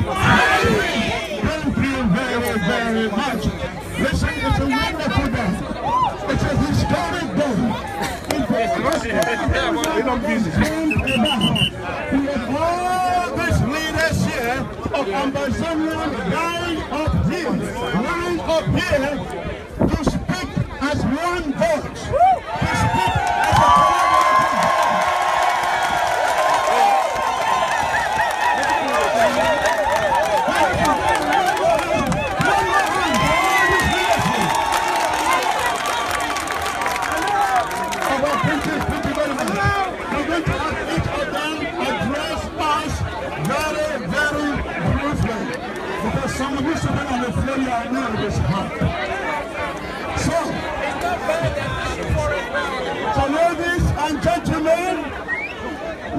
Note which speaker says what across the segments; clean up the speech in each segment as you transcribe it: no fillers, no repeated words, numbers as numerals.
Speaker 1: Thank you very, very much. Listen, it's a wonderful day. It's a historic day. We have all these leaders here of Ambazonians lying up here to speak as one voice. To speak as a some of you sitting on the floor right now is hot. So ladies and gentlemen,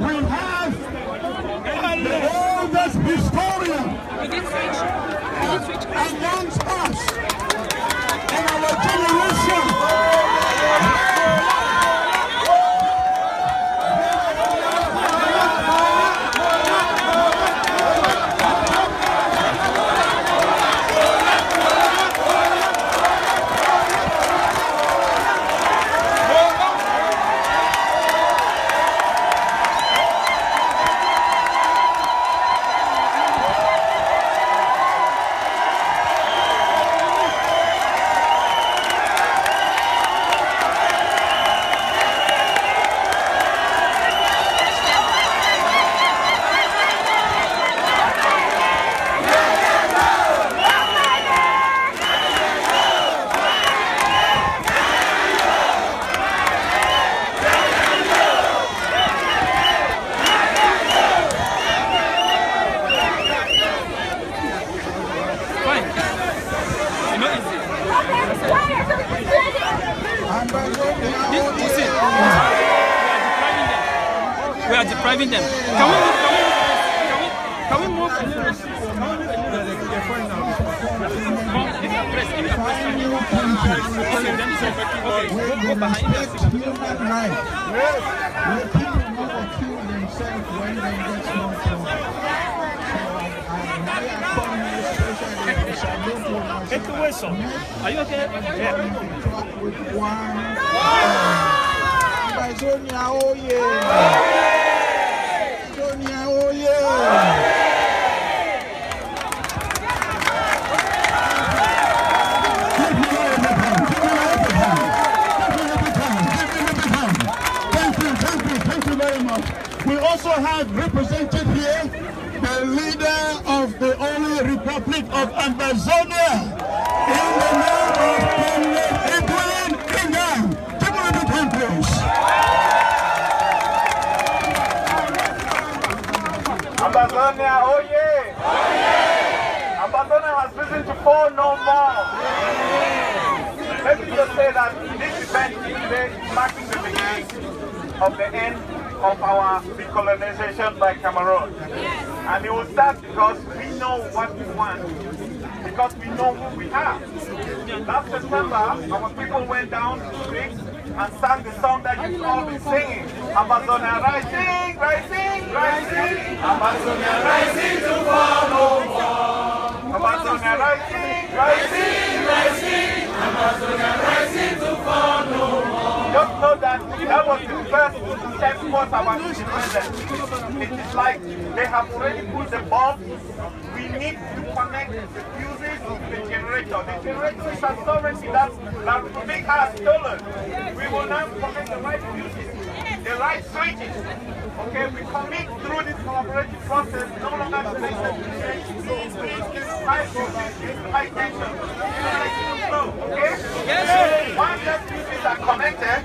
Speaker 1: we have the oldest historian amongst us in our generation.
Speaker 2: We are depriving them. Can we move? Go behind us.
Speaker 1: People never kill themselves when they get small
Speaker 2: Are you okay? Yeah.
Speaker 1: Ambazonia, oh yeah! Ambazonia, oh yeah! Thank you very much. We also have represented here the leader of the only Republic of Ambazonia in the name of Edwin Kingdom. Give me a big hand, please.
Speaker 3: Ambazonia, oh yeah! Oh yeah! Ambazonia has risen to fall no more. Let me just say that this event today is marking the beginning of the end of our decolonization by Cameroon. And it will start because we know what we want, because we know who we are. Last September, our people went down to the streets and sang the song that you've all been singing. Ambazonia rising, rising, rising. Ambazonia rising to fall no more. Ambazonia rising, rising, rising. Ambazonia rising to fall no more. Just know that that was the first step towards our independence. It is like they have already put the bomb. We need to connect the fuses to the generator. The generator is a sovereignty that Republic has stolen. We will now connect the right fuses, the right switches. Okay, we commit through this collaborative process, no longer to this high fuses, this high tension. Okay? Yes. Once the fuses are connected,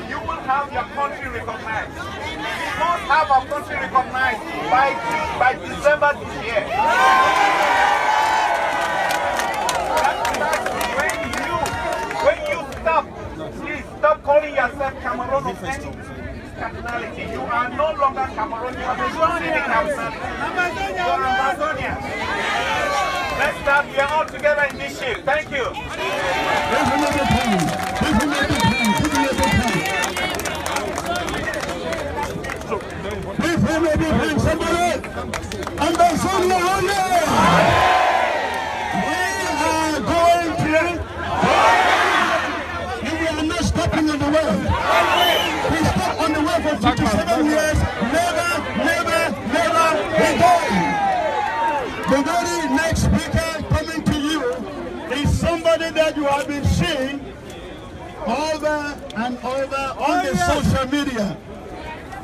Speaker 3: you will have your country recognized. We must have our country recognized by December this year. When you stop, please stop calling yourself Cameroon of any nationality. You are no longer Cameroon, you are Ambazonians. You are Ambazonians. Let's start, we are all together in this ship. Thank you.
Speaker 1: Somebody! Ambazonia, oh yeah! over and over on the social media.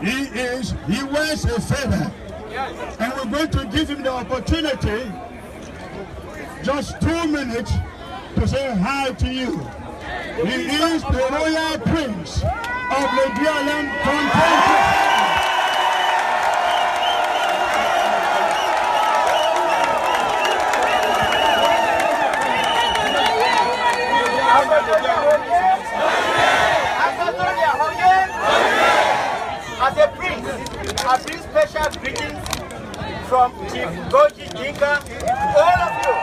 Speaker 1: He wears a feather. And we're going to give him the opportunity, just 2 minutes, to say hi to you. He is the royal prince of the Dialan content.
Speaker 4: As a prince, I bring special greetings from Chief Goji Dinka, all of you.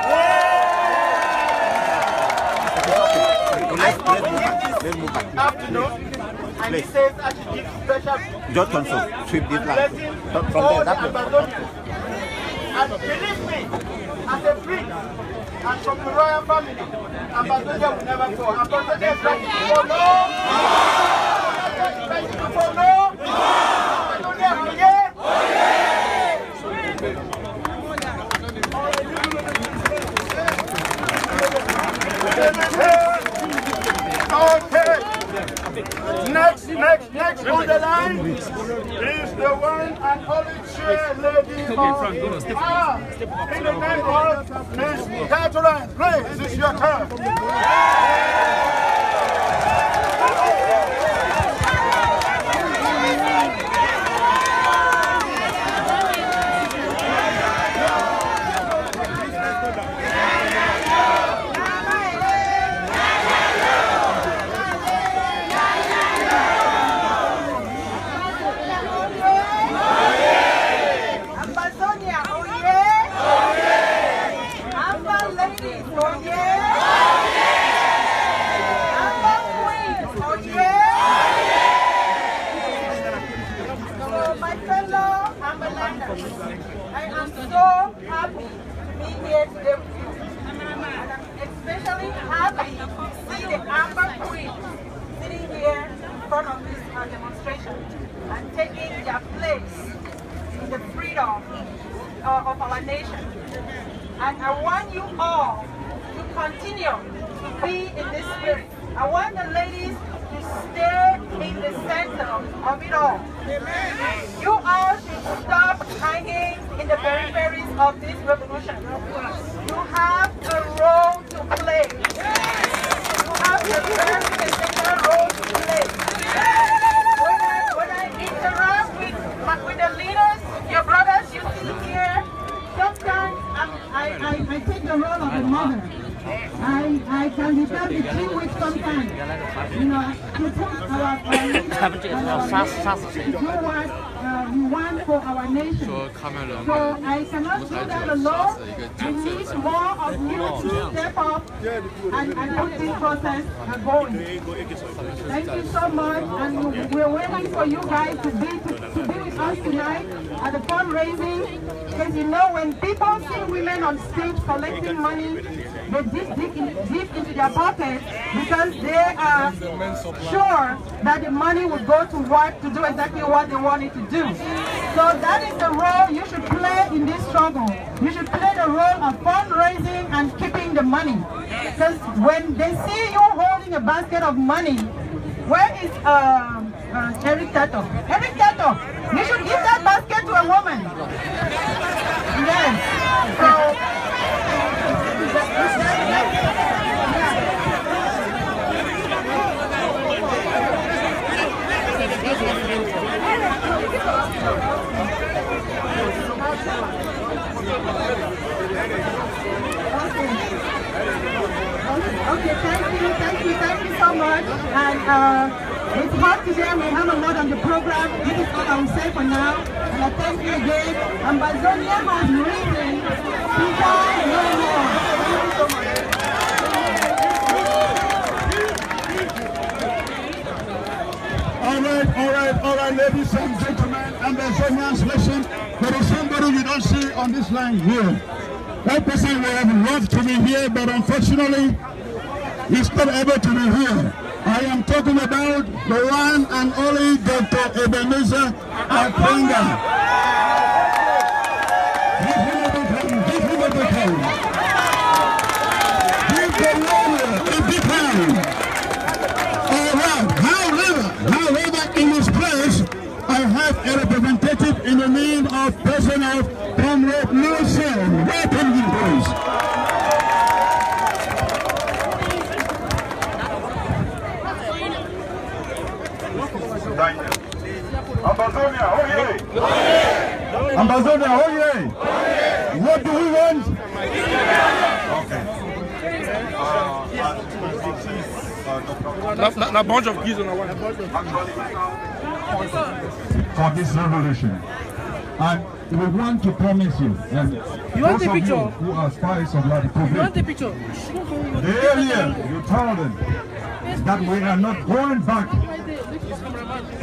Speaker 4: I spoke to him this afternoon, and he says I should give special blessing to all the Ambazonians. And believe me, as a prince, and from the royal family, Ambazonia will never fall. Ambazonia is ready for no.
Speaker 1: Okay. Next on the line is the one and only chair lady in the name of Miss Catherine. Please, this is your turn.
Speaker 5: I am so happy to be here today with you. And I'm especially happy to see the Amber Queen sitting here in front of this demonstration and taking their place in the freedom of our nation. And I want you all to continue to be in this spirit. I want the ladies to stay in the center of it all. You all should stop hanging in the peripheries of this revolution. You have a role to play. You have a very essential role to play. When I interact with the leaders, your brothers you see here, sometimes I take the role of a mother. I can become the 3 weeks sometimes, you know, to put our leaders to do what we want for our nation. So I cannot do that alone. We need more of you to step up and put this process going. Thank you so much, and we're waiting for you guys to be with us tonight at the fundraising. Because you know, when people see women on stage collecting money, they dig into their pockets because they are sure that the money will go to work to do exactly what they want it to do. So that is the role you should play in this struggle. You should play the role of fundraising and keeping the money. Because when they see you holding a basket of money, where is Eric Tato? Eric Tato, you should give that basket to a woman. Yes. So, okay, thank you so much. And it's hot today, we have a lot on the program. This is all I will say for now. And I thank you again. Ambazonia has risen to die no more. Thank you so much.
Speaker 1: All right, ladies and gentlemen, Ambazonians, listen. There is somebody you don't see on this line here. That person would have loved to be here, but unfortunately, he's not able to be here. I am talking about the one and only Dr. Ebenezer Akwanga. Give him a big hand. Give him a big hand. Give the warrior a big hand. person of Comrade Nelson. Welcome you, please.
Speaker 3: Thank you. Ambazonia, oh yeah!
Speaker 1: Ambazonians, oh yeah! What do we want?
Speaker 2: A bunch of geese on the one.
Speaker 1: For this revolution. And we want to promise you, and
Speaker 6: You want
Speaker 1: those
Speaker 6: the
Speaker 1: of
Speaker 6: picture?
Speaker 1: you who are spies of the
Speaker 6: You want
Speaker 1: Republic,
Speaker 6: the picture?
Speaker 1: earlier you told them that we are not going back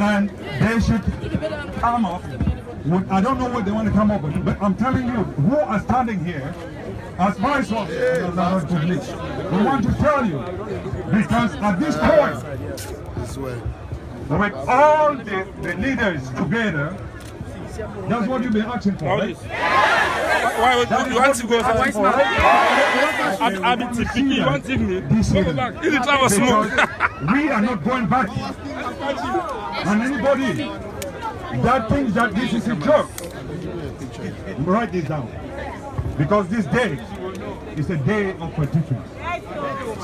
Speaker 1: and they should come up with, I don't know what they want to come up with, but I'm telling you, who are standing here as spies of the Republic, we want to tell you, because at this point, with all the leaders together, that's what you've been asking for, right?
Speaker 2: Why would you want to go for? I've been taking you, want to take me. Go back. Is it time of smoke?
Speaker 1: We are not going back. And anybody that thinks that this is a joke, write this down. Because this day is a day of petitions.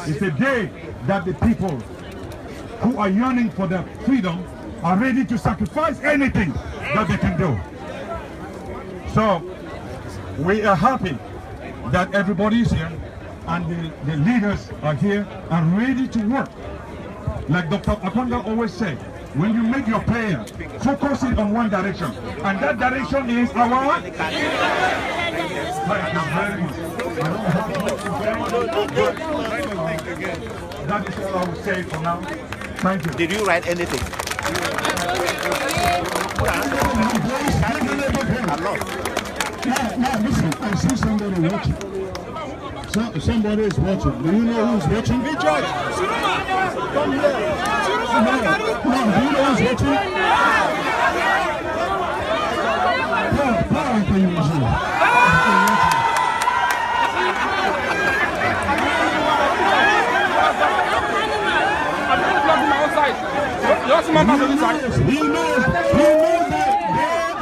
Speaker 1: It's a day that the people who are yearning for their freedom are ready to sacrifice anything that they can do. So we are happy that everybody is here and the leaders are here and ready to work. Like Dr. Akwanga always said, when you make your prayer, focus it on one direction, and that direction is our... Thank you very much. That is all I will say for now. Thank you.
Speaker 4: Did you write anything?
Speaker 1: Now, listen, I see somebody watching. Somebody is watching. Do you know who's watching? Be judge. Come here. No, do you know who's watching? Power can you see?
Speaker 2: Just my man on the side.
Speaker 1: He knows that they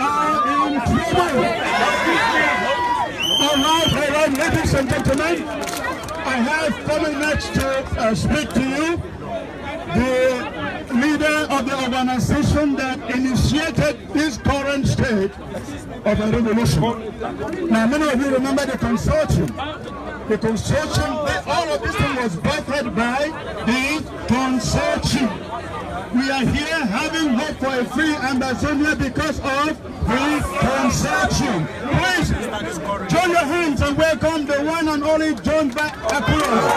Speaker 1: are in trouble. All right, ladies and gentlemen, I have coming next to speak to you the leader of the organization that initiated this current state of a revolution. Now, many of you remember the consortium. The consortium, all of this thing was birthed by the consortium. We are here having hope for a free Ambazonia because of the consortium. Please, join your hands and welcome the one and only John Akuros.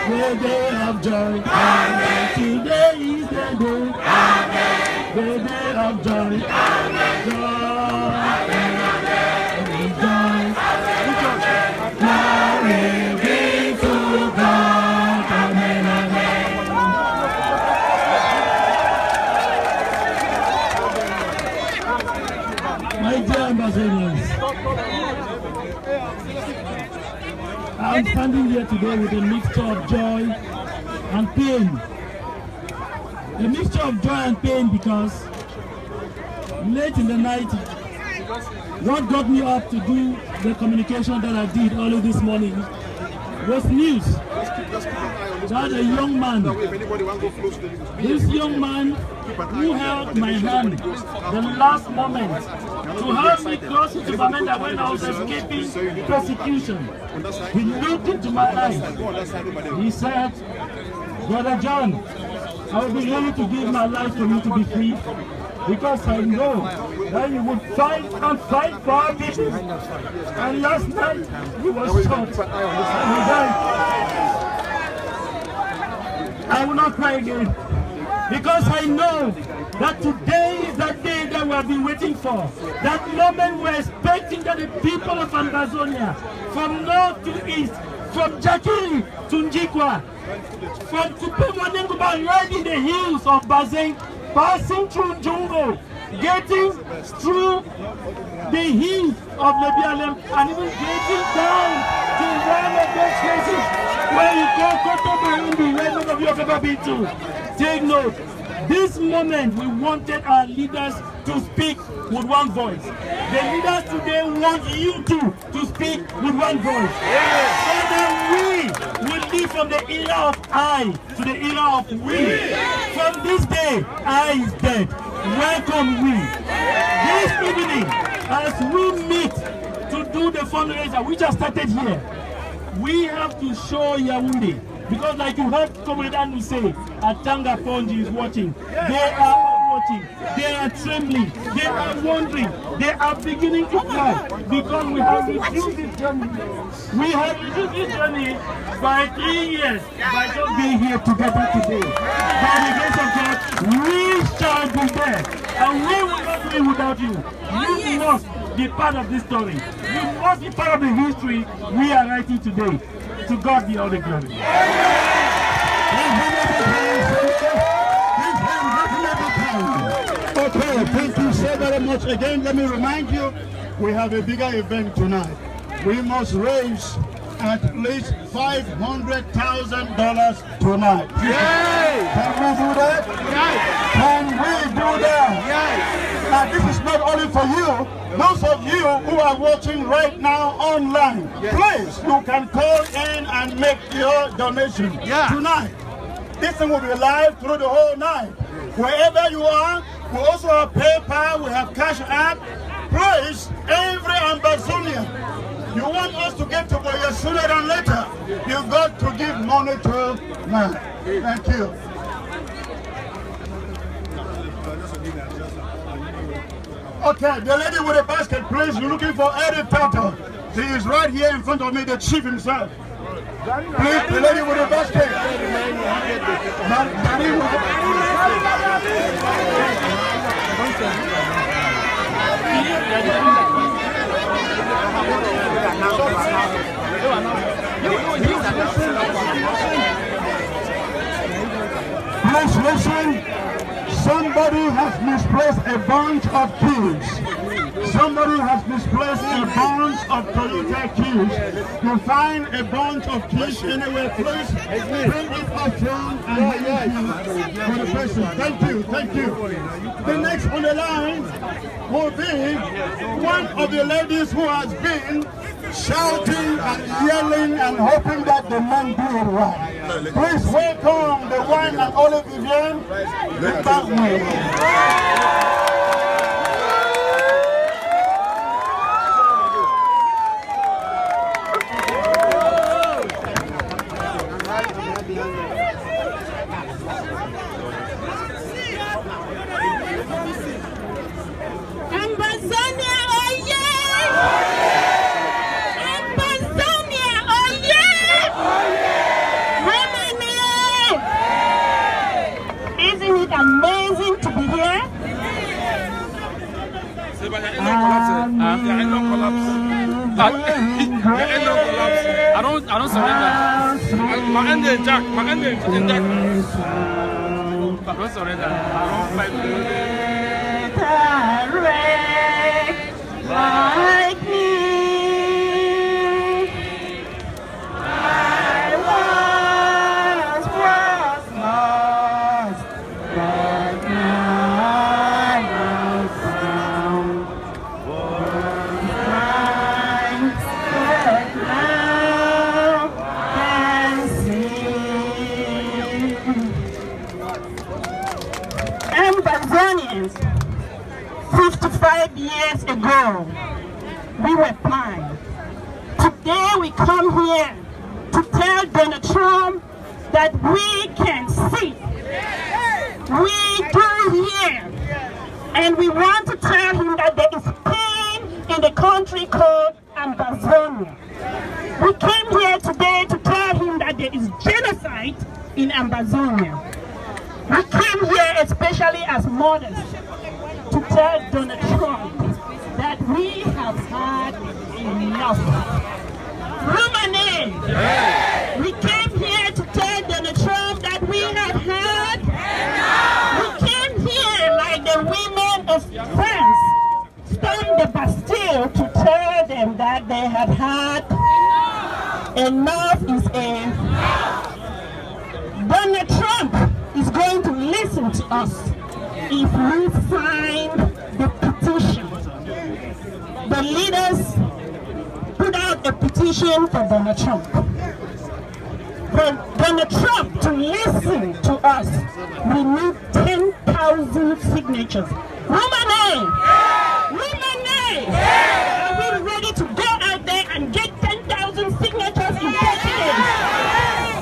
Speaker 1: The day of joy. Amen. Today is the day. Amen. The day of joy. Amen. Joy. Amen. Rejoice. Glory be to God. Amen. Amen. My dear Ambazonians, I'm standing here today with a mixture of joy and pain. A mixture of joy and pain because late in the night, what got me up to do the communication that I did early this morning was news that a young man, this young man who held my hand the last moment to help me cross into Bamenda when I was escaping persecution. He looked into my eyes. He said, Brother John, I will be ready to give my life for you to be free because I know that you would fight and fight for our people. And last night, he was shot and he died. I will not cry again because I know that today is that day that we have been waiting for. That moment we're expecting that the people of Ambazonia, from north to east, from Jakiri to Njikwa, from Tupemwanenguba, right in the hills of Bazeng,
Speaker 6: passing through jungle, getting through the heat of Lebialem, and even getting down to one of those places where you go to Burundi, where none of you have ever been to. Take note, this moment we wanted our leaders to speak with one voice. The leaders today want you to speak with one voice. So that we will live from the era of I to the era of we. From this day, I is dead. Welcome we. This evening, as we meet to do the fundraiser, which has started here, we have to show Yaoundé. Because like you heard Comrade Anu say, Atanga Ponji is watching. They are watching. They are trembling. They are wondering. They are beginning to cry. Because we have reduced this journey. We have reduced this journey by 3 years by just being here together today. By the grace of God, we shall be there. And we will not be without you. You must be part of this story. You must be part of the history we are writing today. To God be all the glory.
Speaker 1: Okay, thank you so very much. Again, let me remind you, we have a bigger event tonight. We must raise at least $500,000 tonight.
Speaker 6: Yay!
Speaker 1: Can we do that?
Speaker 6: Yes!
Speaker 1: Can we do that?
Speaker 6: Yes!
Speaker 1: Now, this is not only for you. Those of you who are watching right now online, please, you can call in and make your donation tonight. This thing will be live through the whole night. Wherever you are, we also have PayPal, we have Cash App. Please, every Ambazonian, you want us to get to you sooner than later, you've got to give money to man. Thank you. Okay, the lady with the basket, please. You're looking for Eddie Tato. He is right here in front of me, the chief himself. Please, the lady with the basket. Please listen. Somebody has misplaced a bunch of keys. Somebody has misplaced a bunch of Toyota keys. You find a bunch of keys anywhere, please bring it up front and hand it for the person. Thank you, thank you. The next on the line will be one of the ladies who has been shouting and yelling and hoping that the man do it right. Please welcome the one and only Vivienne.
Speaker 5: Ambazonia, oh yeah! Ambazonia, oh yeah! Remini! Isn't it amazing to be here?
Speaker 2: I don't surrender. My end is Jack. My end is Jack. I don't surrender. I don't fight.
Speaker 5: Like me, I was lost, but now I'm found. Blind, but now can see. Ambazonians. 55 years ago, we were blind. Today we come here to tell Donald Trump that we can see. We do hear. And we want to tell him that there is pain in the country called Ambazonia. We came here today to tell him that there is genocide in Ambazonia. We came here especially as mothers to tell Donald Trump that we have had enough. Romani, we came here to tell Donald Trump that we have had enough. We came here
Speaker 6: because France stormed the Bastille to tell them that they had had enough is enough. Donald Trump is going to listen to us if we sign the petition. The leaders put out a petition for Donald Trump. For Donald Trump to listen to us, we need 10,000 signatures. Woman A! Woman A! Are we ready to go out there and get 10,000 signatures in 30 days?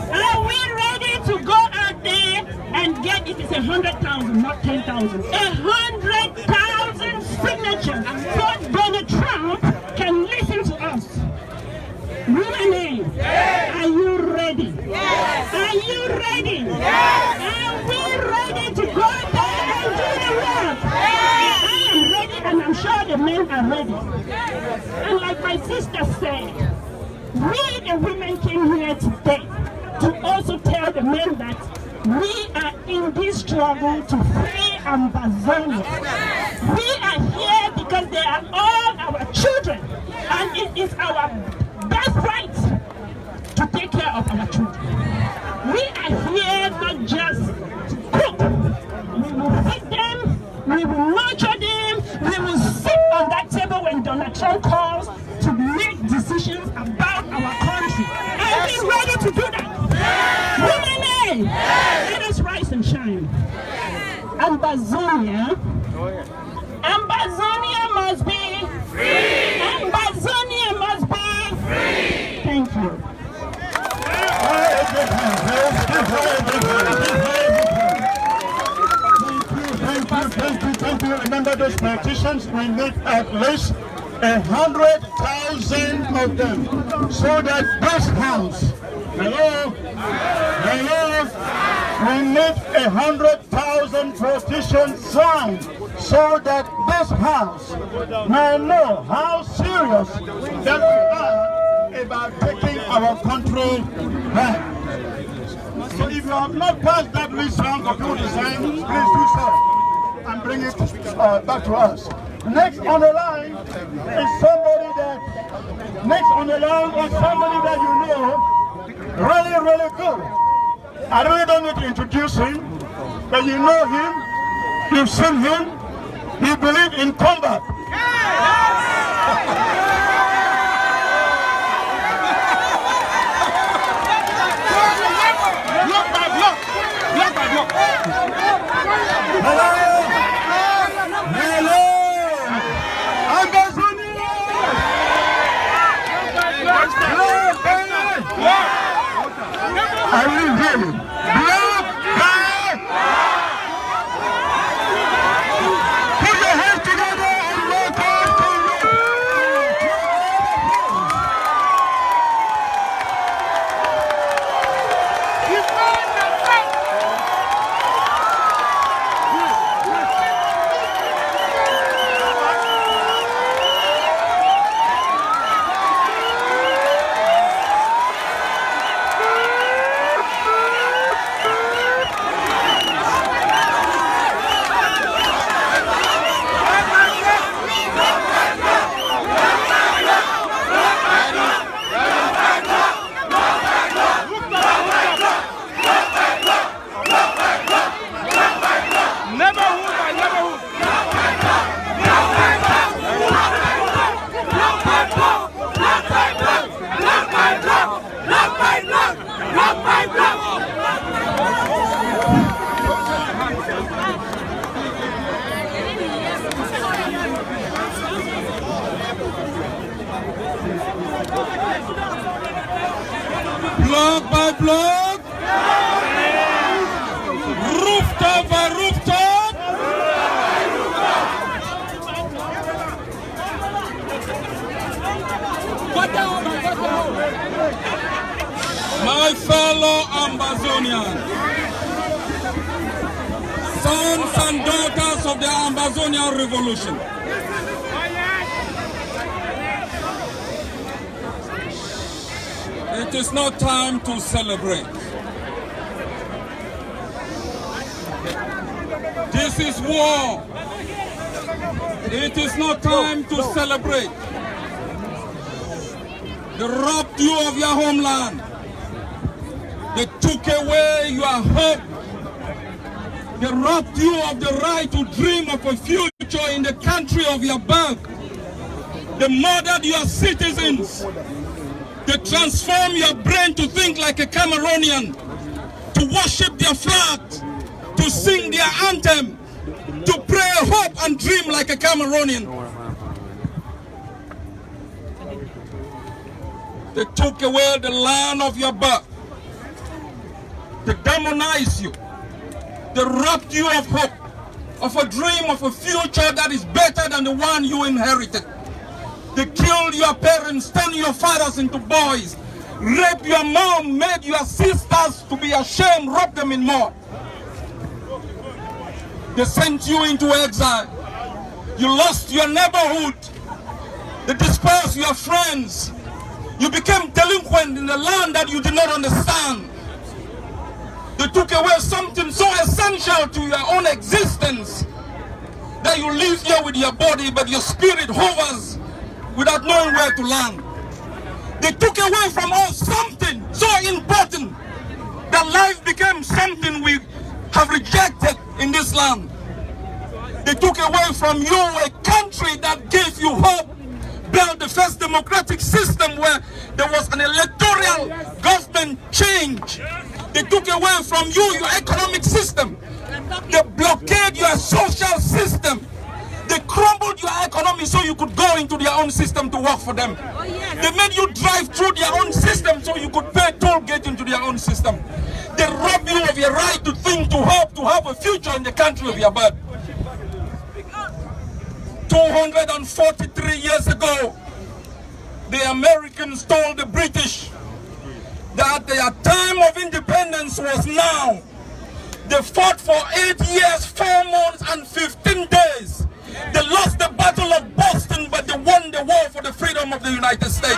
Speaker 6: Are we ready to go out there and get, it is 100,000, not 10,000, 100,000 signatures so Donald Trump can listen to us? Woman A, are you ready? Yes. Are you ready? Yes. Are we ready to go there and do the work? Yes. I am ready, and I'm sure the men are ready. Yes. And like my sister said, we the women came here today to also tell the men that we are in this struggle to free Ambazonia. We are here because they are all our children, and it is our birthright to take care of our children. We are here not just to cook. We will feed them, we will nurture them, we will sit on that table when Donald Trump calls to make decisions about our country. Are we ready to do that? Women, let us rise and shine. Ambazonia must be free. Ambazonia must be free. Thank you.
Speaker 1: Thank you. Remember those politicians, we need at least 100,000 of them so that this house, hello, we need 100,000 petitions signed so that this house may know how serious that we are about taking our country back. So if you have not passed that list round for people to sign, please do so and bring it back to us. Next on the line is somebody that you know really good. I really don't need to introduce him, but you know him, you've seen him, he believes in combat. Hello! Ambazonians! I will hear you. Put your hands together and walk out to block by block, rooftop by rooftop, my fellow Ambazonians, sons and daughters of the Ambazonian Revolution. It is not time to celebrate. This is war.
Speaker 7: It is not time to celebrate. They robbed you of your homeland. They took away your hope. They robbed you of the right to dream of a future in the country of your birth. They murdered your citizens. They transformed your brain to think like a Cameroonian, to worship their flag, to sing their anthem, to pray, hope, and dream like a Cameroonian. They took away the land of your birth. They demonized you. They robbed you of hope, of a dream of a future that is better than the one you inherited. They killed your parents, turned your fathers into boys, raped your mom, made your sisters to be ashamed, robbed them in mud. They sent you into exile. You lost your neighborhood. They dispersed your friends. You became delinquent in the land that you did not understand. They took away something so essential to your own existence that you live here with your body, but your spirit hovers without knowing where to land. They took away from us something so important that life became something we have rejected in this land. They took away from you a country that gave you hope, built the first democratic system where there was an electoral government change. They took away from you your economic system. They blockaded your social system. They crumbled your economy so you could go into their own system to work for them. They made you drive through their own system so you could pay toll gate into their own system. They robbed you of your right to think, to hope, to have a future in the country of your birth. 243 years ago, the Americans told the British that their time of independence was now. They fought for 8 years, 4 months, and 15 days. They lost the Battle of Boston, but they won the war for the freedom of the United States.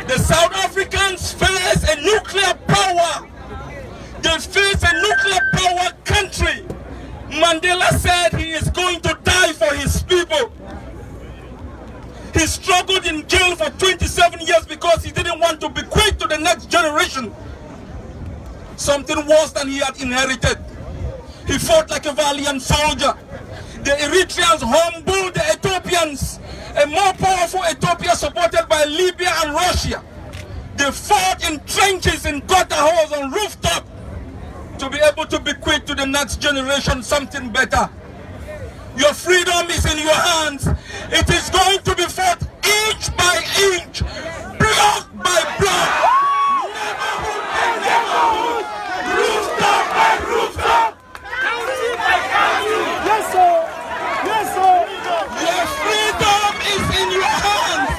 Speaker 7: The South Africans face a nuclear power. They face a nuclear power country. Mandela said he is going to die for his people. He struggled in jail for 27 years because he didn't want to bequeath to the next generation something worse than he had inherited. He fought like a valiant soldier. The Eritreans humbled the Ethiopians, a more powerful Ethiopia supported by Libya and Russia. They fought in trenches, in gutter holes, on rooftop to be able to bequeath to the next generation something better. Your freedom is in your hands. It is going to be fought inch by inch, block by block, neighborhood by neighborhood, rooftop by rooftop, county by county. Yes, sir. Yes, sir. Your freedom is in your hands.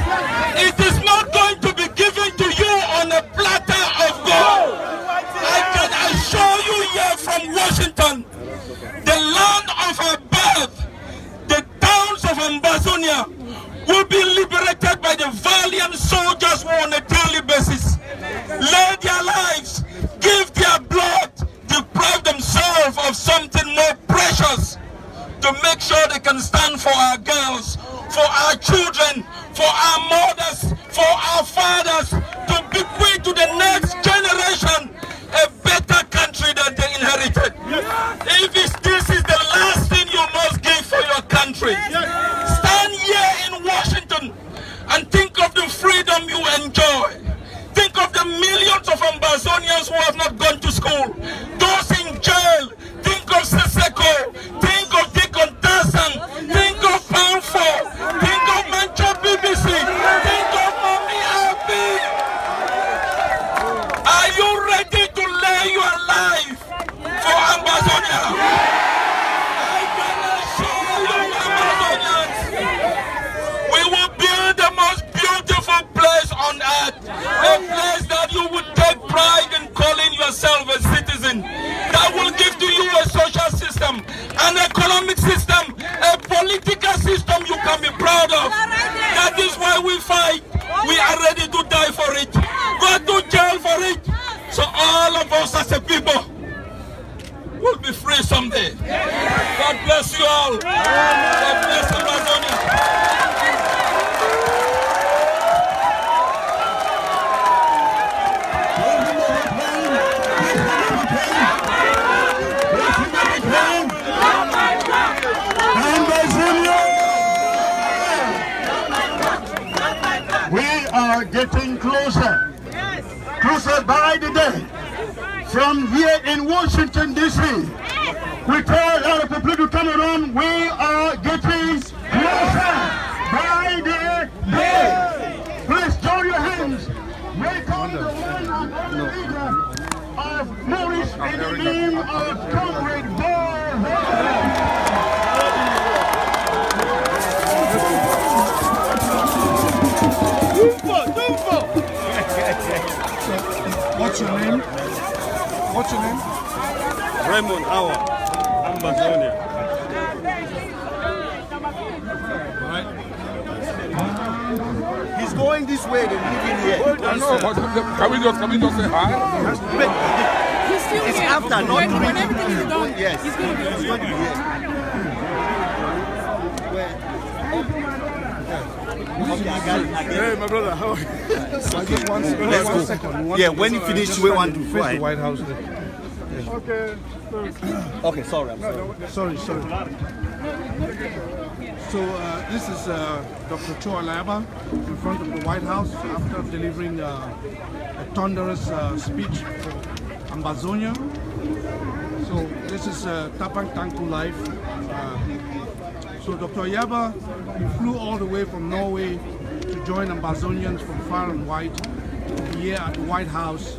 Speaker 7: It is not going to be given to you on a platter of gold. I can assure you here from Washington, the land of our birth, the towns of Ambazonia will be liberated by the valiant soldiers who on a daily basis lay their lives, give their blood, deprive themselves of something more precious to make sure they can stand for our girls, for our children, for our mothers, for our fathers, to bequeath to the next generation a better country that they inherited. If this is the last thing you must give for your country, stand here in Washington and think of the freedom you enjoy. Think of the millions of Ambazonians who have not gone to school, those in jail. Think of Seseko, think of Deacon Tassan, think of Panfo, think of Mancho BBC, think of Mommy Abby. Are you ready to lay your life for Ambazonia? I can assure you, Ambazonians, we will build the most beautiful place on earth, a place that you would take pride in calling yourself a citizen. So all of us as a people will be free someday. God bless you all. God bless Ambazonia.
Speaker 1: We are getting closer, closer by the day. From here in Washington, D.C., we tell our people to come around. We are getting closer by the day. Please join your hands. Welcome the one and only leader of Morris in the name of Comrade Fighther.
Speaker 8: What's your name? What's your name?
Speaker 9: Raymond Awa, Ambazonia.
Speaker 8: Right.
Speaker 4: He's going this way, they're leaving here.
Speaker 9: I know, but can we just say hi?
Speaker 10: He's still
Speaker 4: It's
Speaker 10: here.
Speaker 4: after, not
Speaker 10: when
Speaker 4: during.
Speaker 10: everything is done,
Speaker 4: Yes.
Speaker 10: he's going to be
Speaker 4: He's going to be here. Okay, I got it.
Speaker 9: Hey, my brother, how are you?
Speaker 8: Just one second.
Speaker 4: Yeah, when you finish, we want to
Speaker 8: face
Speaker 4: fly.
Speaker 8: the White House.
Speaker 4: Okay, sorry. I'm sorry.
Speaker 8: Sorry. So this is Dr. Cho Ayaba in front of the White House after delivering a thunderous speech for Ambazonia. So this is Tapang Tangku Live. So Dr. Ayaba, you flew all the way from Norway to join Ambazonians from far and wide here at the White House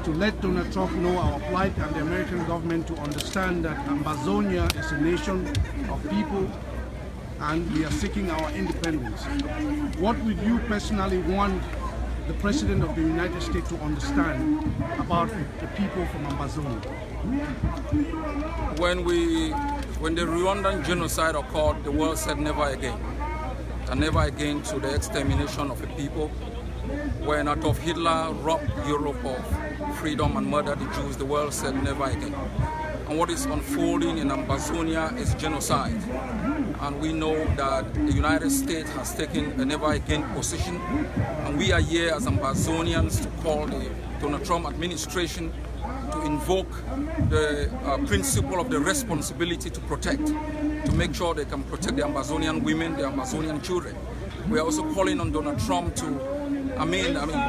Speaker 8: to let Donald Trump know our plight and the American government to understand that Ambazonia is a nation of people and we are seeking our independence. What would you personally want the President of the United States to understand about the people from Ambazonia?
Speaker 2: When the Rwandan genocide occurred, the world said never again. And never again to the extermination of a people. When Adolf Hitler robbed Europe of freedom and murdered the Jews, the world said never again. And what is unfolding in Ambazonia is genocide. And we know that the United States has taken a never again position. And we are here as Ambazonians to call the Donald Trump administration to invoke the principle of the responsibility to protect, to make sure they can protect the Ambazonian women, the Ambazonian children. We are also calling on Donald Trump to,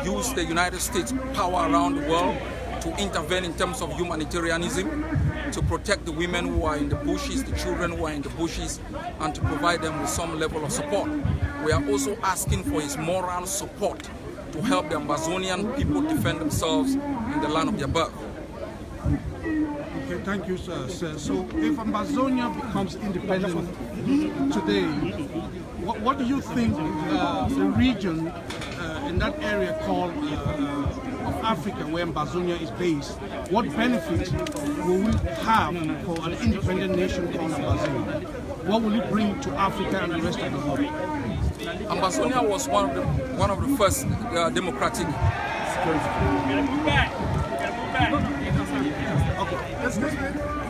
Speaker 2: use the United States power around the world to intervene in terms of humanitarianism, to protect the women who are in the bushes, the children who are in the bushes, and to provide them with some level of support. We are also asking for his moral support to help the Ambazonian people defend themselves in the land of their birth.
Speaker 8: Okay, thank you, sir. So if Ambazonia becomes independent today, what do you think the region in that area called of Africa, where Ambazonia is based, what benefits will we have for an independent nation called Ambazonia? What will it bring to Africa and the rest of the world?
Speaker 2: Ambazonia was one of the first democratic.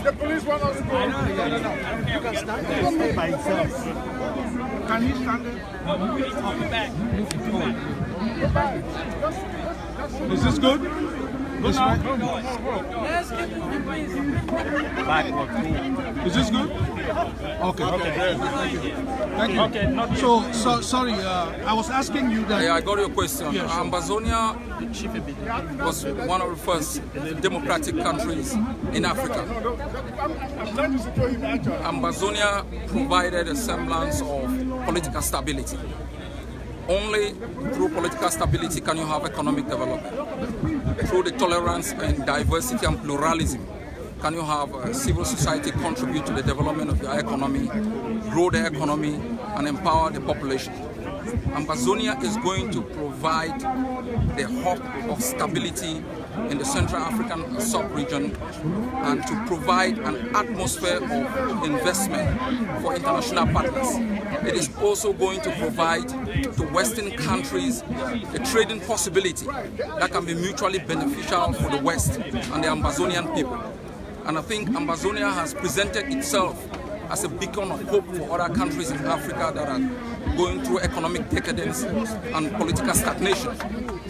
Speaker 9: The police want us to go.
Speaker 4: You can stand there. Stay by himself.
Speaker 8: Can he stand there? Is this good? This right? Is this good? Okay. Thank you.
Speaker 2: Okay.
Speaker 8: So sorry, I was asking you that.
Speaker 2: Yeah, I got your question.
Speaker 8: Yes.
Speaker 2: Ambazonia was one of the first democratic countries in Africa. Ambazonia provided a semblance of political stability. Only through political stability can you have economic development. Through the tolerance and diversity and pluralism can you have civil society contribute to the development of the economy, grow the economy, and empower the population. Ambazonia is going to provide the hope of stability in the Central African sub-region and to provide an atmosphere of investment for international partners. It is also going to provide to Western countries a trading possibility that can be mutually beneficial for the West and the Ambazonian people. And I think Ambazonia has presented itself as a beacon of hope for other countries in Africa that are going through economic decadence and political stagnation.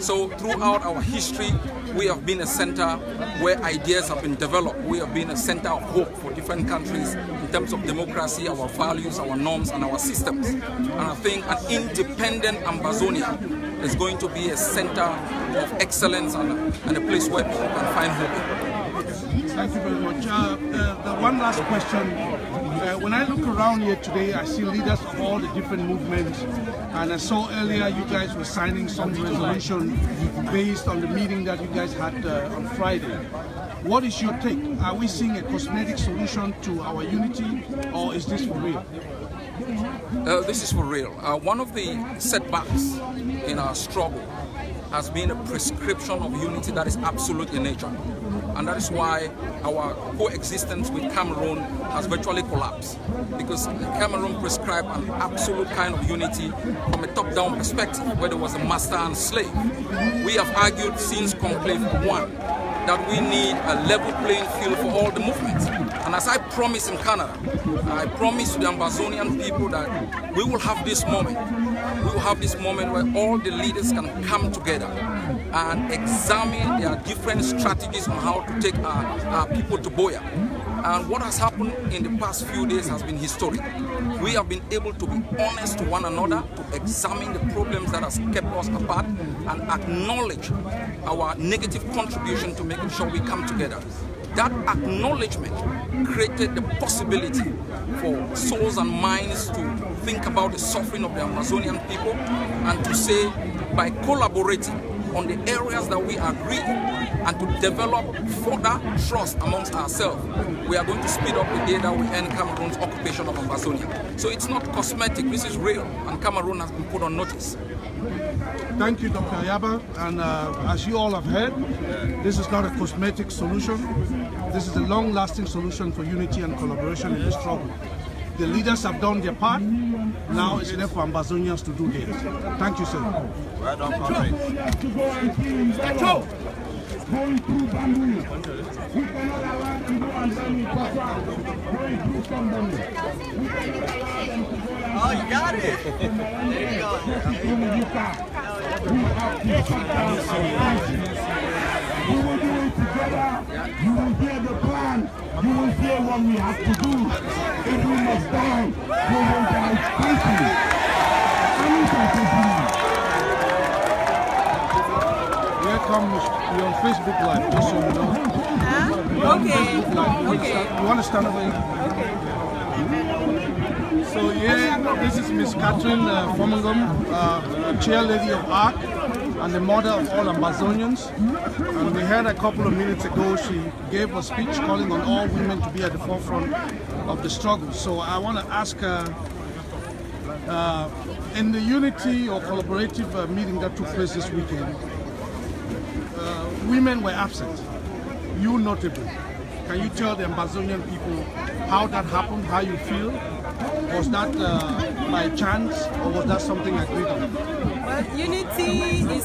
Speaker 2: So throughout our history, we have been a center where ideas have been developed. We have been a center of hope for different countries in terms of democracy, our values, our norms, and our systems. And I think an independent Ambazonia is going to be a center of excellence and a place where people can find hope.
Speaker 8: Thank you very much. The one last question. When I look around here today, I see leaders of all the different movements, and I saw earlier you guys were signing some resolution based on the meeting that you guys had on Friday. What is your take? Are we seeing a cosmetic solution to our unity, or is this for real?
Speaker 2: This is for real. One of the setbacks in our struggle has been a prescription of unity that is absolute in nature. And that is why our coexistence with Cameroon has virtually collapsed. Because Cameroon prescribed an absolute kind of unity from a top-down perspective, where there was a master and slave. We have argued since Conclave 1 that we need a level playing field for all the movements. And as I promised in Canada, I promised to the Ambazonian people that we will have this moment. We will have this moment where all the leaders can come together and examine their different strategies on how to take our people to Boya. And what has happened in the past few days has been historic. We have been able to be honest to one another, to examine the problems that has kept us apart and acknowledge our negative contribution to making sure we come together. That acknowledgement created the possibility for souls and minds to think about the suffering of the Amazonian people and to say, by collaborating on the areas that we agree and to develop further trust amongst ourselves, we are going to speed up the day that we end Cameroon's occupation of Ambazonia. So it's not cosmetic, this is real, and Cameroon has been put on notice.
Speaker 8: Thank you, Dr. Ayaba. And as you all have heard, this is not a cosmetic solution. This is a long-lasting solution for unity and collaboration in the struggle. The leaders have done their part. Now it's left for Ambazonians to do theirs. Thank you, sir.
Speaker 4: Well done, comrade.
Speaker 1: Going through Bamboo. We cannot allow them to go and then going through somebody. We cannot allow them to go and
Speaker 10: oh, you got it. There you go.
Speaker 1: We will do it together. You will hear the plan. You will hear what we have to do. If we must die, we will die quickly.
Speaker 8: You're on Facebook Live, just so you know.
Speaker 5: Okay.
Speaker 8: You want to stand over here?
Speaker 5: Okay.
Speaker 8: So yeah, this is Miss Catherine Fomangom, chair lady of ARC and the mother of all Ambazonians. And we heard a couple of minutes ago she gave a speech calling on all women to be at the forefront of the struggle. So I want to ask her, in the unity or collaborative meeting that took place this weekend, women were absent, you notably. Can you tell the Ambazonian people how that happened, how you feel? Was that by chance, or was that something agreed on?
Speaker 5: Well, unity is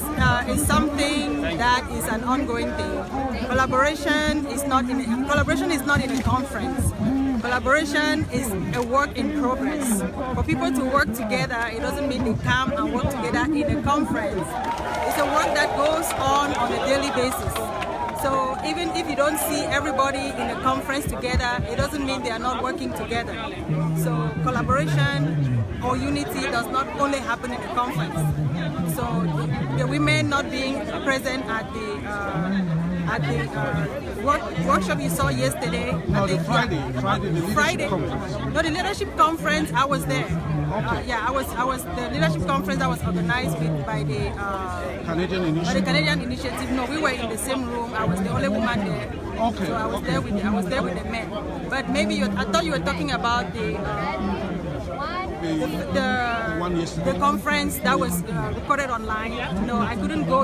Speaker 5: something that is an ongoing thing. Collaboration is not in a conference. Collaboration is a work in progress. For people to work together, it doesn't mean they come and work together in a conference. It's a work that goes on a daily basis. So even if you don't see everybody in a conference together, it doesn't mean they are not working together. So collaboration or unity does not only happen in a conference. So the women not being present at the workshop you saw yesterday.
Speaker 8: No, Friday, the leadership conference.
Speaker 5: No, the leadership conference, I was there.
Speaker 8: Okay.
Speaker 5: I was the leadership conference that was organized by the
Speaker 8: Canadian Initiative.
Speaker 5: By the Canadian Initiative. No, we were in the same room. I was the only woman there.
Speaker 8: Okay.
Speaker 5: So I was there with the men. But maybe I thought you were talking about the
Speaker 8: The one yesterday?
Speaker 5: The conference that was recorded online. No, I couldn't go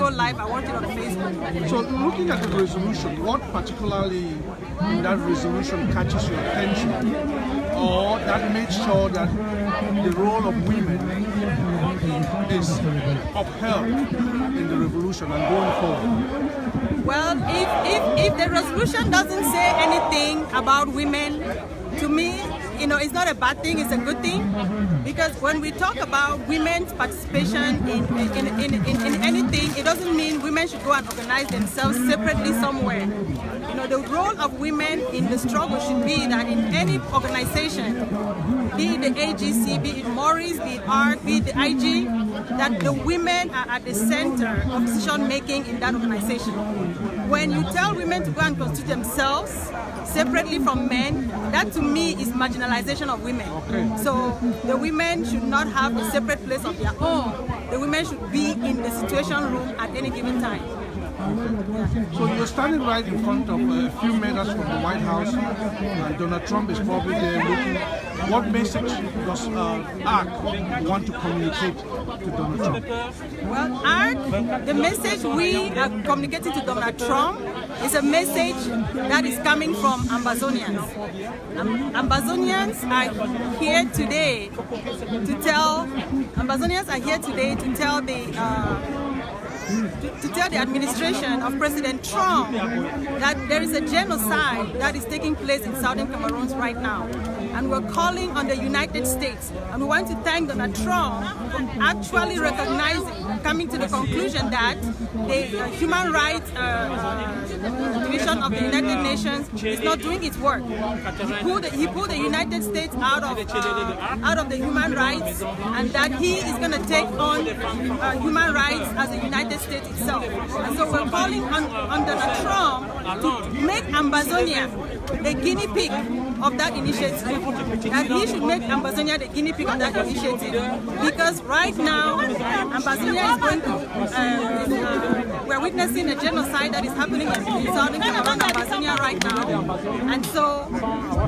Speaker 5: live. I watched it on Facebook.
Speaker 8: So looking at the resolution, what particularly in that resolution catches your attention, or that makes sure that the role of women is upheld in the revolution and going forward?
Speaker 5: Well, if the resolution doesn't say anything about women, to me, it's not a bad thing, it's a good thing. Because when we talk about women's participation in anything, it doesn't mean women should go and organize themselves separately somewhere. The role of women in the struggle should be that in any organization, be it the AGC, be it Maurice, be it ARC, be it the IG, that the women are at the center of decision making in that organization. When you tell women to go and constitute themselves separately from men, that to me is marginalization of women. Okay. So the women should not have a separate place of their own. The women should be in the situation room at any given time.
Speaker 8: So you're standing right in front of a few meters from the White House, and Donald Trump is probably there looking. What message does ARC want to communicate to Donald Trump?
Speaker 5: Well, ARC, the message we are communicating to Donald Trump is a message that is coming from Ambazonians. Ambazonians are here today to tell the administration of President Trump that there is a genocide that is taking place in southern Cameroon right now. And we're calling on the United States. And we want to thank Donald Trump for actually recognizing, coming to the conclusion that the Human Rights Division of the United Nations is not doing its work. He pulled the United States out of the human rights, and that he is going to take on human rights as the United States itself. And so we're calling on Donald Trump to make Ambazonia the guinea pig of that initiative. That he should make Ambazonia the guinea pig of that initiative. Because right now, Ambazonia is going to, we're witnessing a genocide that is happening in southern Cameroon, Ambazonia right now. And so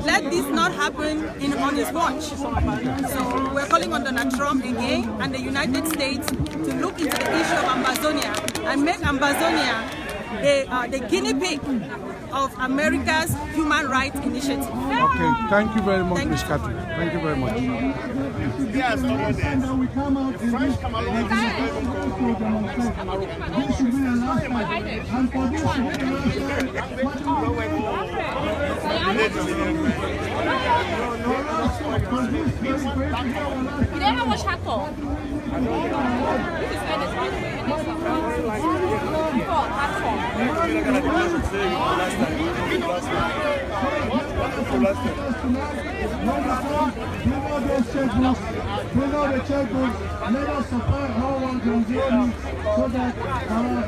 Speaker 5: let this not happen on his watch. So we're calling on Donald Trump again and the United States to look into the issue of Ambazonia and make Ambazonia the guinea pig of America's Human Rights Initiative.
Speaker 8: Okay, thank you very much, Ms. Catherine. Thank you very much.
Speaker 9: Yes, we come out in this Cameroon. This should be the last time. And for this should be the last
Speaker 11: You don't have much hackle.
Speaker 9: Let us support how one can do it so that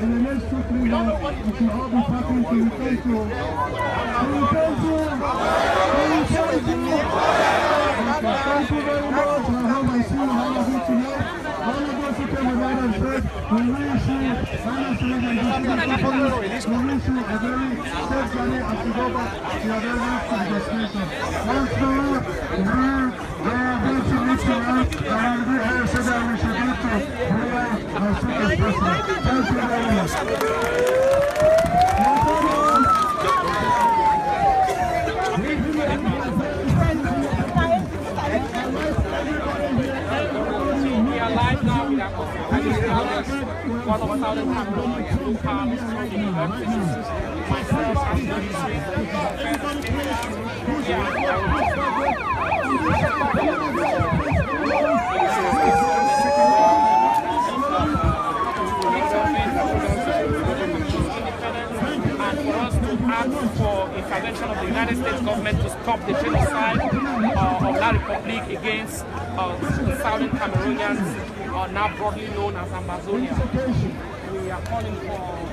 Speaker 9: in the next 2-3 months we should all be talking to you. Thank you. Thank you very much. I hope I see all of you tonight. All of those who came around and said, we wish you a very safe journey as you go back to your very destination. Once more, we are going to meet you out and we have said that we should go to our second person. Thank you very much.
Speaker 6: We are live now with one of southern Cameroon who comes from the activists. For intervention of the United States government to stop the genocide of La Republique against the southern Cameroonians, now broadly known as Ambazonians. We are calling for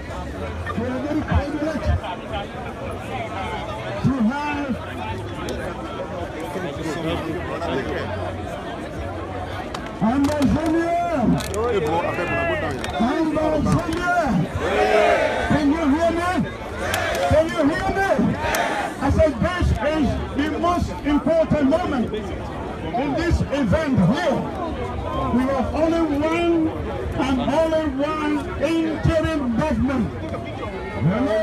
Speaker 9: Can you hear me? Can you hear me? I said this is the most important moment
Speaker 1: in this event here, we have only one and only one interim government. Hello?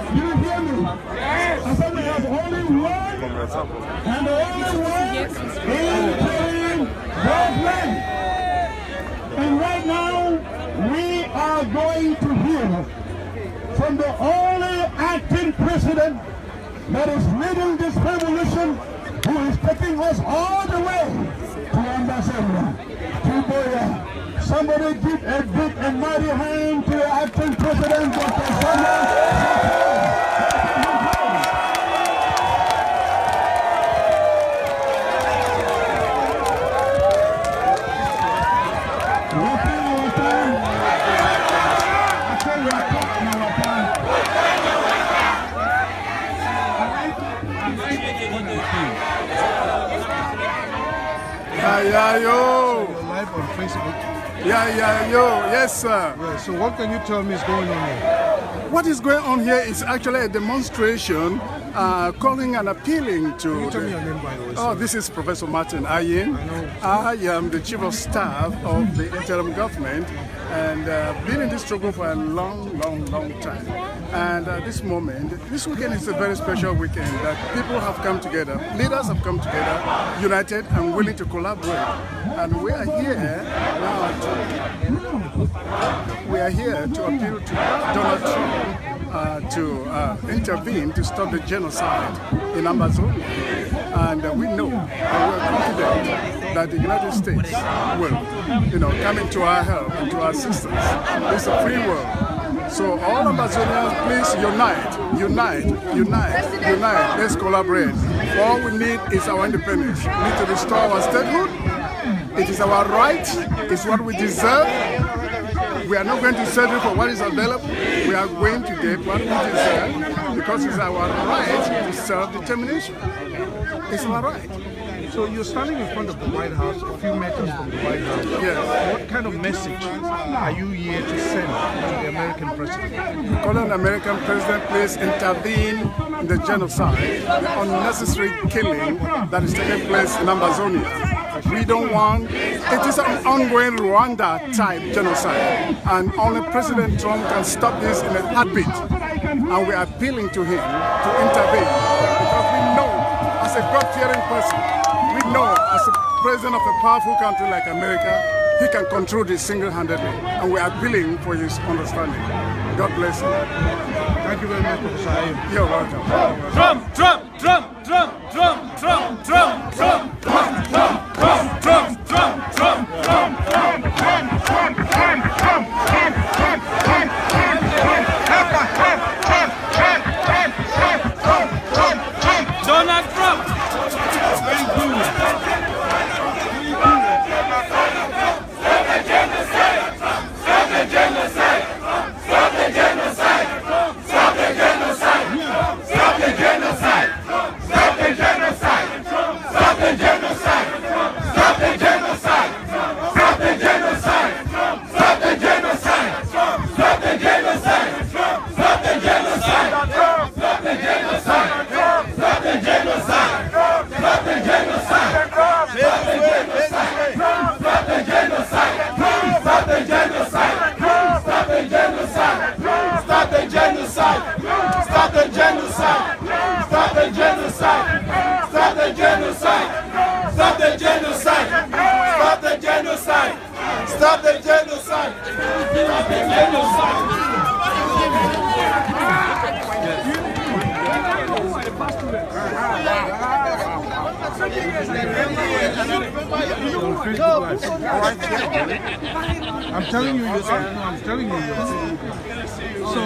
Speaker 1: Do you hear me? I said we have only one and only one interim government. And right now, we are going to hear from the only acting president that is leading this revolution, who is taking us all the way to Ambazonians, to Boya. Somebody give a big and mighty hand to the acting president, Dr. Samuel.
Speaker 8: Yeah, yo. You're live on Facebook. Yeah, yo. Yes, sir. Yeah, so what can you tell me is going on here?
Speaker 12: What is going on here is actually a demonstration calling and appealing to...
Speaker 8: Can you tell me your name, by the way?
Speaker 12: Oh, this is Professor Martin Ayin. I am the Chief of Staff of the interim government and been in this struggle for a long time. And this weekend is a very special weekend that people have come together, leaders have come together, united and willing to collaborate. And we are here now to appeal to Donald Trump to intervene to stop the genocide in Amazonia. And we know and we're confident that the United States will, come into our help, into our assistance. It's a free world. So all Ambazonians, please unite. Let's collaborate. All we need is our independence. We need to restore our statehood. It is our right. It's what we deserve. We are not going to settle for what is available. We are going to get what we deserve because it's our right to self-determination. It's our right.
Speaker 8: So you're standing in front of the White House, a few meters from the White House.
Speaker 12: Yes.
Speaker 8: What kind of message are you here to send to the American president?
Speaker 12: Call on the American president, please intervene in the genocide, the unnecessary killing that is taking place in Ambazonia. We don't want, it is an ongoing Rwanda-type genocide, and only President Trump can stop this in a heartbeat. And we are appealing to him to intervene because we know, as a God-fearing person, we know as a president of a powerful country like America, he can control this single-handedly, and we are appealing for his understanding. God bless you.
Speaker 8: Thank you very much, Professor Ayaba.
Speaker 12: You're welcome.
Speaker 7: Trump, Trump, Trump, Trump, Trump, Trump, Trump, Trump, Trump, Trump, Trump, Trump, Trump, Trump, Donald Trump. Thank you.
Speaker 8: I'm telling you. So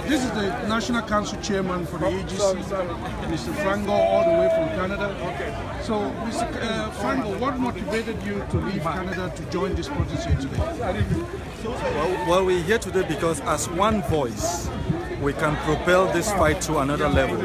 Speaker 8: this is the National Council Chairman for the AGC, Mr. Frango, all the way from Canada. So, Mr. Frango, what motivated you to leave Canada to join this protest here today?
Speaker 13: Well, we're here today because as one voice, we can propel this fight to another level.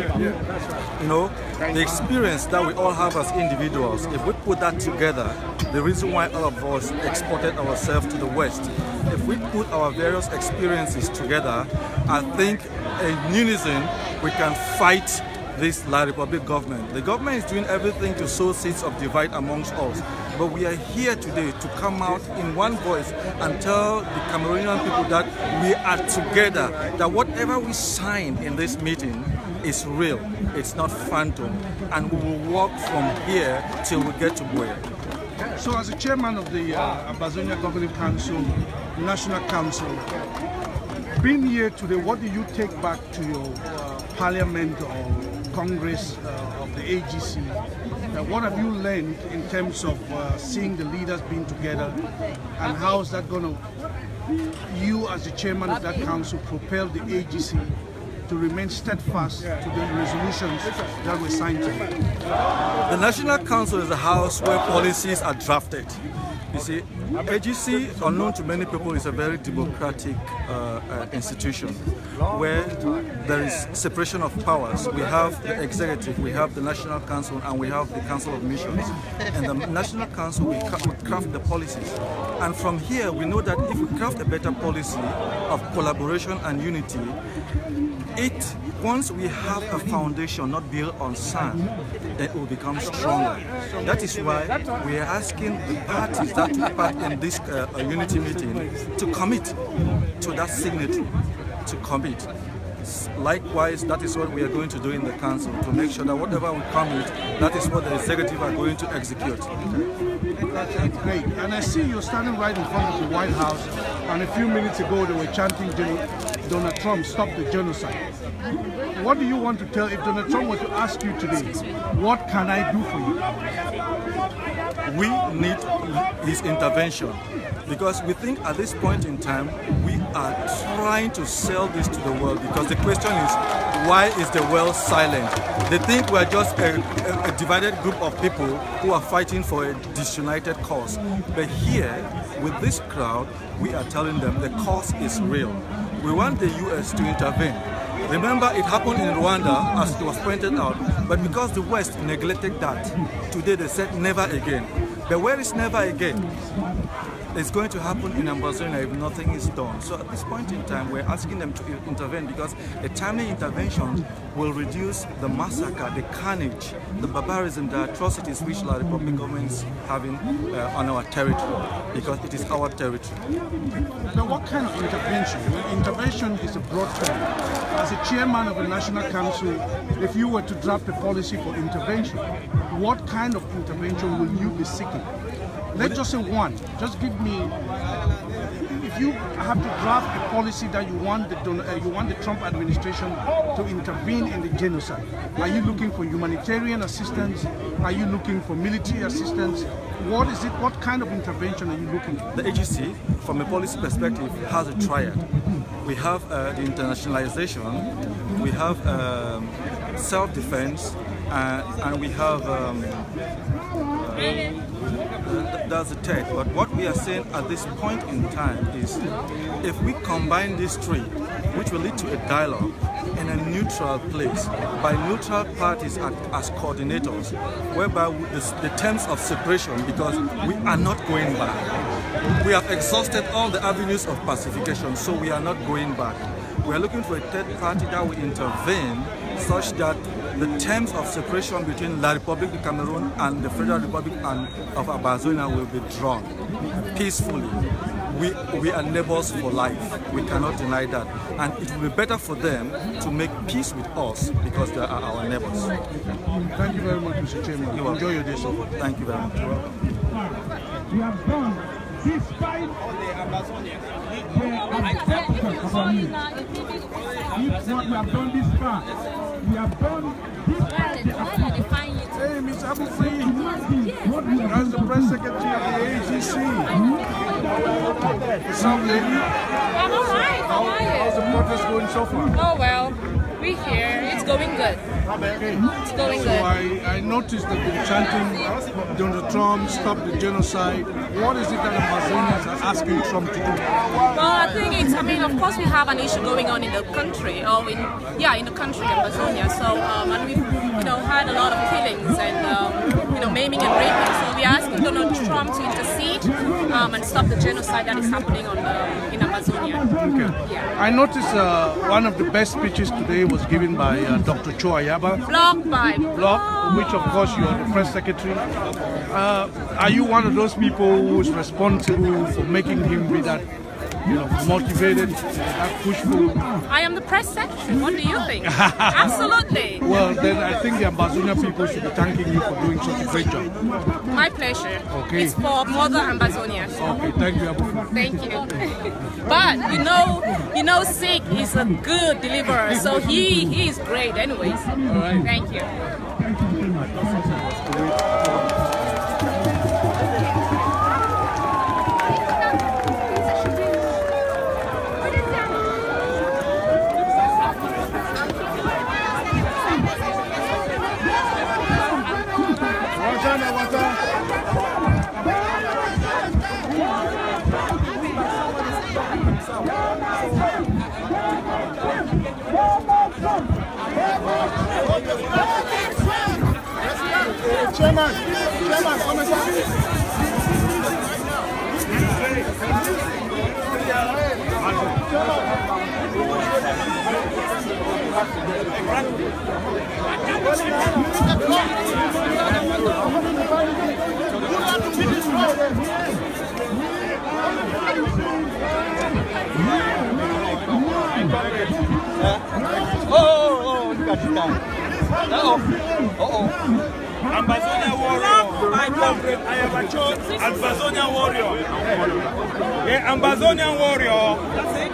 Speaker 13: You know, the experience that we all have as individuals, if we put that together, the reason why all of us exported ourselves to the West, if we put our various experiences together, I think in unison we can fight this La Republic government. The government is doing everything to sow seeds of divide amongst us. But we are here today to come out in one voice and tell the Cameroonian people that we are together, that whatever we sign in this meeting is real, it's not phantom, and we will walk from here till we get to Boya.
Speaker 8: So as the chairman of the Ambazonia Governing Council, National Council, being here today, what do you take back to your parliament or Congress of the AGC? What have you learned in terms of seeing the leaders being together, and how is that going to, you as the chairman of that council, propel the AGC to remain steadfast to the resolutions that were signed today?
Speaker 13: The National Council is a house where policies are drafted. You see, AGC, unknown to many people, is a very democratic institution where there is separation of powers. We have the executive, we have the National Council, and we have the Council of Missions. And the National Council will craft the policies. And from here, we know that if we craft a better policy of collaboration and unity, once we have a foundation not built on sand, then it will become stronger. That is why we are asking the parties that took part in this unity meeting to commit to that signature, to commit. Likewise, that is what we are going to do in the council, to make sure that whatever we commit, that is what the executive are going to execute.
Speaker 8: That's great. And I see you're standing right in front of the White House, and a few minutes ago they were chanting Donald Trump, stop the genocide. What do you want to tell, if Donald Trump were to ask you today, what can I do for you?
Speaker 13: We need his intervention, because we think at this point in time we are trying to sell this to the world, because the question is, why is the world silent? They think we are just a divided group of people who are fighting for a disunited cause. But here, with this crowd, we are telling them the cause is real. We want the US to intervene. Remember, it happened in Rwanda, as it was pointed out, but because the West neglected that, today they said never again. But where is never again? It's going to happen in Ambazonia if nothing is done. So at this point in time, we're asking them to intervene, because a timely intervention will reduce the massacre, the carnage, the barbarism, the atrocities which La Republic government is having on our territory, because it is our territory.
Speaker 8: Now, what kind of intervention? Intervention is a broad term. As a chairman of the National Council, if you were to draft a policy for intervention, what kind of intervention will you be seeking? Let's just say one. Just give me, if you have to draft a policy that you want the Trump administration to intervene in the genocide. Are you looking for humanitarian assistance? Are you looking for military assistance? What is it? What kind of intervention are you looking for?
Speaker 13: The AGC, from a policy perspective, has a triad. We have the internationalization, we have self-defense, and we have that's the third. But what we are saying at this point in time is, if we combine these three, which will lead to a dialogue in a neutral place, by neutral parties as coordinators, whereby the terms of separation, because we are not going back. We have exhausted all the avenues of pacification, so we are not going back. We are looking for a third party that will intervene such that the terms of separation between La Republic of Cameroon and the Federal Republic of Ambazonia will be drawn peacefully. We are neighbors for life. We cannot deny that. And it will be better for them to make peace with us, because they are our neighbors.
Speaker 8: Thank you very much, Mr. Chairman. Enjoy your day, sir.
Speaker 13: Thank you very much.
Speaker 9: We have done despite the Ambazonians. If what we have done this far, we have done despite the
Speaker 8: Hey, Ms. Abu Free, as the press secretary of the AGC. What's up, lady?
Speaker 11: I'm alright. How are you?
Speaker 8: How's the protest going so far?
Speaker 11: Oh well, we're here. It's going good. It's going
Speaker 8: So
Speaker 11: good.
Speaker 8: I noticed that they're chanting Donald Trump, stop the genocide. What is it that Ambazonians are asking Trump to do?
Speaker 11: Well, I think it's, of course we have an issue going on in the country, or in the country, Ambazonia. So, and we've, had a lot of killings and, maiming and raping. So we're asking Donald Trump to intercede and stop the genocide that is happening in Amazonia.
Speaker 8: Okay.
Speaker 11: Yeah.
Speaker 8: I noticed one of the best speeches today was given by Dr. Cho Ayaba. Ayaba.
Speaker 11: Block by
Speaker 8: Block, which of course you are the press secretary. Are you one of those people who is responsible for making him be that, motivated, that pushful?
Speaker 11: I am the press secretary. What do you think? Absolutely.
Speaker 8: Well, then I think the Ambazonian people should be thanking you for doing such a great job.
Speaker 11: My pleasure.
Speaker 8: Okay.
Speaker 11: It's for Mother Ambazonians.
Speaker 8: Okay, thank you.
Speaker 11: Thank you. But you know, Sig is a good deliverer, so he is great anyways.
Speaker 8: All right.
Speaker 11: Thank you.
Speaker 9: Chairman, come inside.
Speaker 10: Oh, look at this guy. Ambazonian warrior, my comrade Ayaba Cho, Ambazonian warrior. Yeah, Ambazonian warrior. That's it.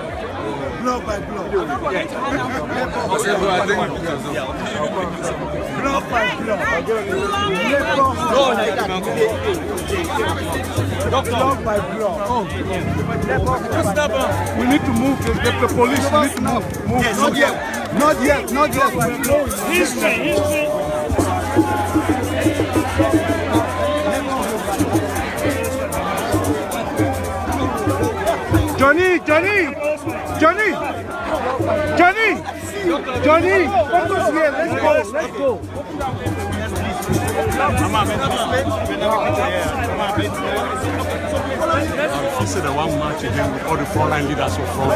Speaker 10: Block by block. Block by block.
Speaker 8: Oh, we need to move. The police need to move.
Speaker 9: Yes, not yet.
Speaker 10: History.
Speaker 8: Johnny, focus here. Let's go.
Speaker 12: You said the one match again with all the frontline leaders of front.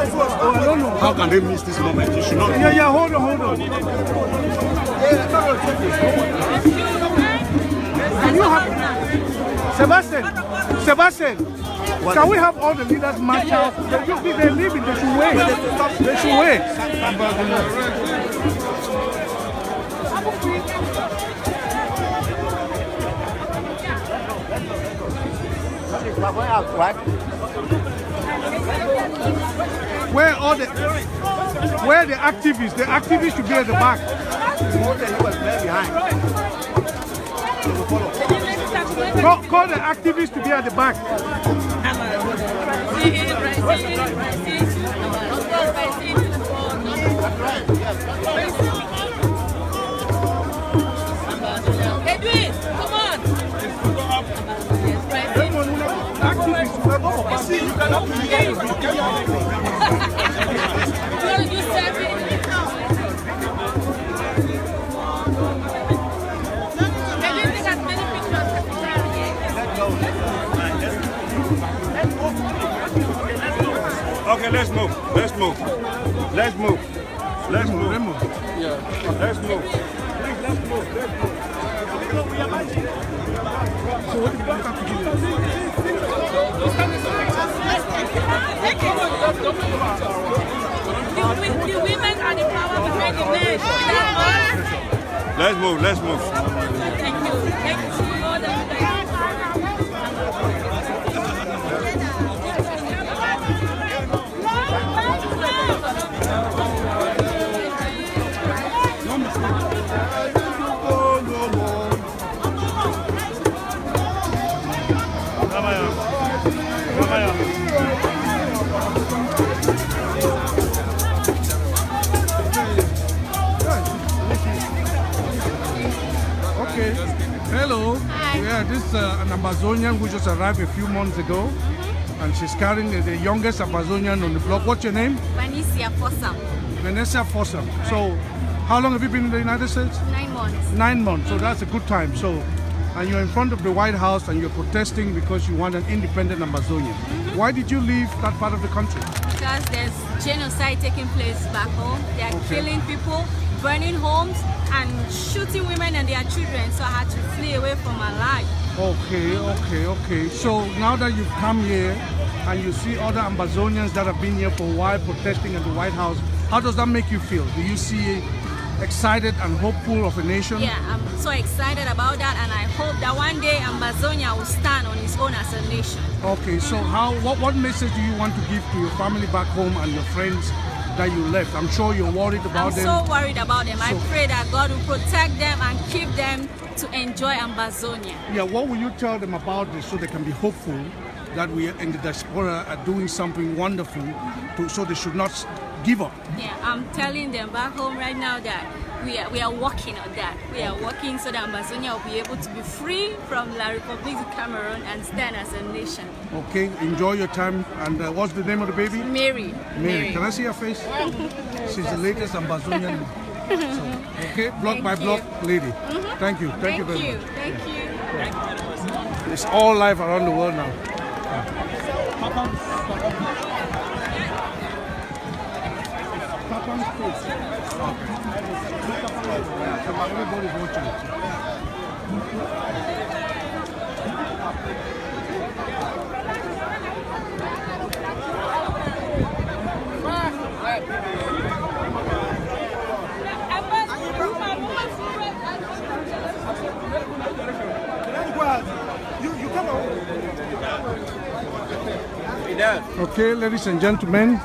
Speaker 12: How can they miss this moment? You should not.
Speaker 8: Yeah, hold on. Can you have Sebastian? Can we have all the leaders march out? They're leaving. They should wait. They should wait. Where the activists? The activists should be at the back. Call the activists to be at the back.
Speaker 5: Edwin, come on.
Speaker 10: Okay, let's move. Yeah. Let's move.
Speaker 8: So what do you have to do?
Speaker 5: The women are the power behind the men.
Speaker 10: Let's move.
Speaker 5: Thank you.
Speaker 8: Hello. Hi. Yeah, this is an Ambazonian who just arrived a few months ago. And she's carrying the youngest Ambazonian on the block. What's your name? Vanessa Fossam. So, how long have you been in the United States?
Speaker 14: 9 months.
Speaker 8: 9 months. So that's a good time. So, and you're in front of the White House and you're protesting because you want an independent Ambazonia. Why did you leave that part of the country?
Speaker 11: because there's genocide taking place back home. They are killing people, burning homes, and shooting women and their children. So I had to flee away from my life.
Speaker 8: Okay. So now that you've come here and you see other Ambazonians that have been here for a while protesting at the White House, how does that make you feel? Do you see excited and hopeful of a nation?
Speaker 11: Yeah, I'm so excited about that, and I hope that one day Ambazonia will stand on its own as a nation.
Speaker 8: Okay, so what message do you want to give to your family back home and your friends that you left? I'm sure you're worried about them.
Speaker 11: I'm so worried about them. I pray that God will protect them and keep them to enjoy Ambazonia.
Speaker 8: Yeah, what will you tell them about this so they can be hopeful that we in the diaspora are doing something wonderful so they should not give up?
Speaker 11: Yeah, I'm telling them back home right now that we are working on that. We are working so that Ambazonia will be able to be free from La République du Cameroon and stand as a nation.
Speaker 8: Okay, enjoy your time. And what's the name of the baby?
Speaker 11: Mary.
Speaker 8: Can I see her face? She's the latest Ambazonian. So, okay, block by block lady. Thank you. Thank you very much.
Speaker 11: Thank you.
Speaker 8: It's all live around the world now. Everybody's watching. Okay, ladies and gentlemen,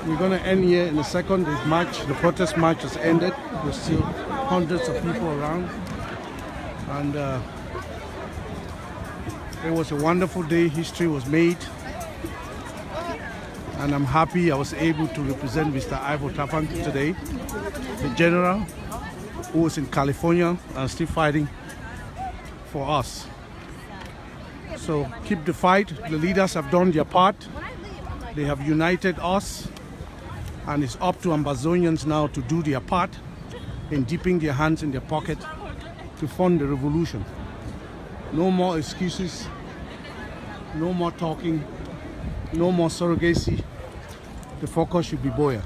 Speaker 8: we're going to end here in a second. The protest march has ended. There's still hundreds of people around. And it was a wonderful day. History was made. And I'm happy I was able to represent Mr. Ivo Tapang today, the general who was in California and still fighting for us. So keep the fight. The leaders have done their part. They have united us. And it's up to Ambazonians now to do their part in dipping their hands in their pocket to fund the revolution. No more excuses, no more talking, no more surrogacy. The focus should be Boya.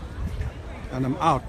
Speaker 8: And I'm out.